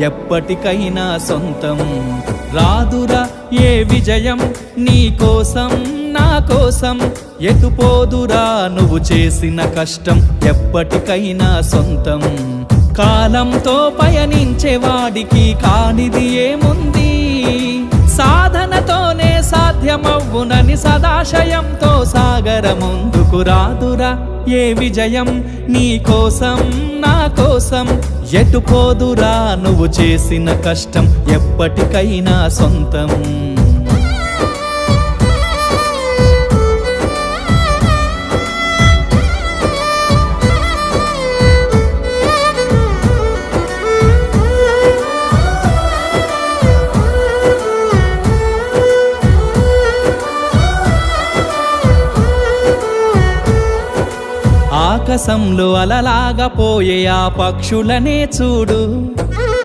ఎప్పటికైనా సొంతం. రాదురా ఏ విజయం నీ కోసం నా కోసం, ఎటుపోదురా నువ్వు చేసిన కష్టం ఎప్పటికైనా సొంతం. కాలంతో పయనించేవాడికి కానిది ఏముంది, సాధనతోనే సాధ్యమవ్వునని సదాశయంతో సాగర ముందుకు. రాదురా ఏ విజయం నీ కోసం నా కోసం, ఎటుపోదురా నువ్వు చేసిన కష్టం ఎప్పటికైనా సొంతం. ఆకాశంలో అలలాగా పోయే ఆ పక్షులనే చూడు,